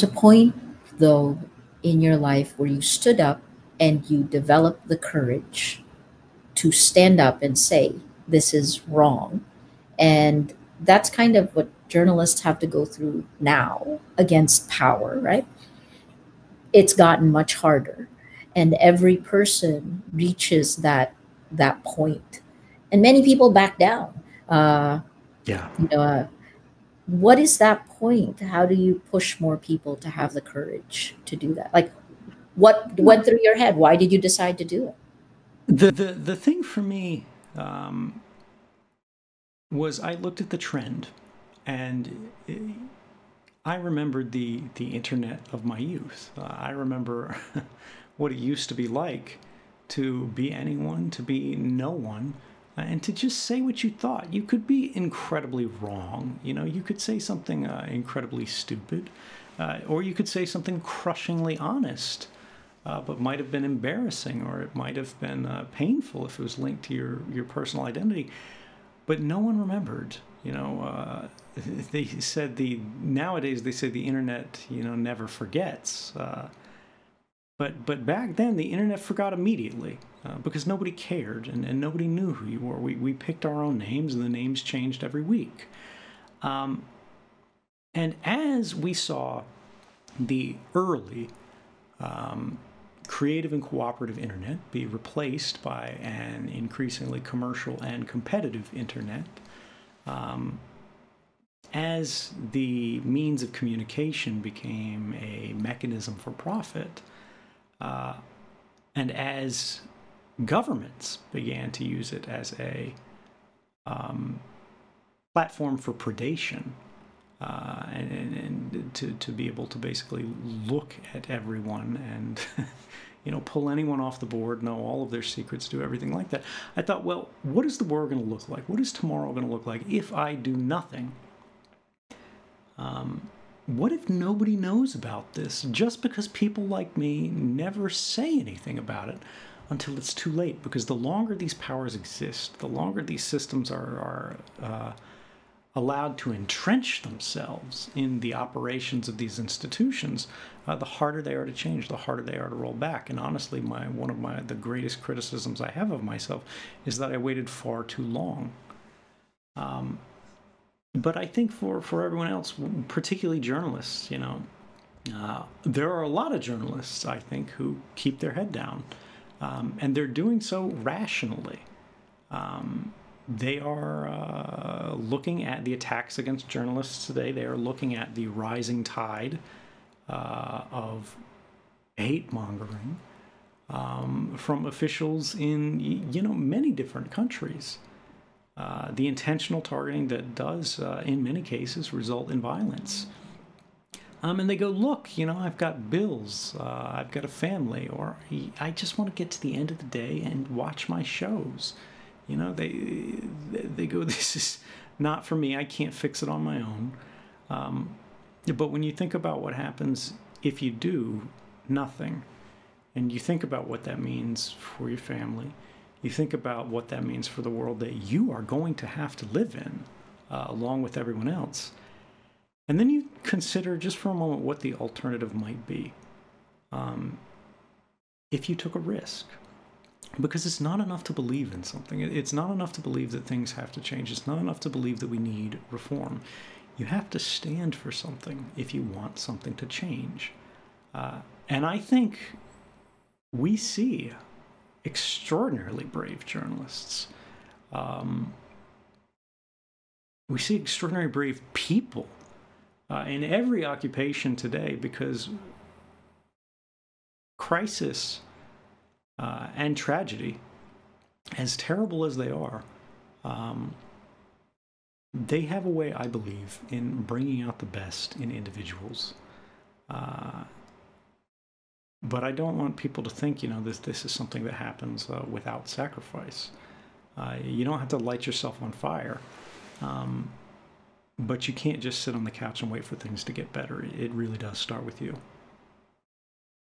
a point, though, in your life where you stood up and you developed the courage to stand up and say, this is wrong. And that's kind of what journalists have to go through now against power, right? It's gotten much harder. And every person reaches that point. And many people back down. Yeah. What is that point? How do you push more people to have the courage to do that? Like, what went through your head? Why did you decide to do it? The thing for me was I looked at the trend, and I remembered the internet of my youth. I remember what it used to be like to be anyone, to be no one, and to just say what you thought. You could be incredibly wrong. You could say something incredibly stupid, or you could say something crushingly honest, but might have been embarrassing, or it might have been painful if it was linked to your personal identity. But no one remembered. They said nowadays they say the internet never forgets. But back then the internet forgot immediately because nobody cared and nobody knew who you were. We picked our own names, and the names changed every week. And as we saw the early creative and cooperative internet be replaced by an increasingly commercial and competitive internet, as the means of communication became a mechanism for profit, and as governments began to use it as a platform for predation, and to be able to basically look at everyone and pull anyone off the board, know all of their secrets, do everything like that. I thought, well, what is the world going to look like? What is tomorrow going to look like if I do nothing? What if nobody knows about this just because people like me never say anything about it until it's too late? Because the longer these powers exist, the longer these systems are allowed to entrench themselves in the operations of these institutions, the harder they are to change, the harder they are to roll back. And honestly, one of the greatest criticisms I have of myself is that I waited far too long. But I think for everyone else, particularly journalists, there are a lot of journalists, I think, who keep their head down, and they're doing so rationally. They are looking at the attacks against journalists today. They are looking at the rising tide of hate-mongering from officials in, many different countries. The intentional targeting that does, in many cases, result in violence. And they go, look, I've got bills, I've got a family, or I just want to get to the end of the day and watch my shows. They go, this is not for me. I can't fix it on my own. But when you think about what happens if you do nothing, and you think about what that means for your family, you think about what that means for the world that you are going to have to live in, along with everyone else. And then you consider just for a moment what the alternative might be if you took a risk. Because it's not enough to believe in something. It's not enough to believe that things have to change. It's not enough to believe that we need reform. You have to stand for something if you want something to change. And I think we see extraordinarily brave journalists. We see extraordinarily brave people in every occupation today, because crisis and tragedy, as terrible as they are, they have a way, I believe, in bringing out the best in individuals. But I don't want people to think, this is something that happens without sacrifice. You don't have to light yourself on fire, but you can't just sit on the couch and wait for things to get better. It really does start with you.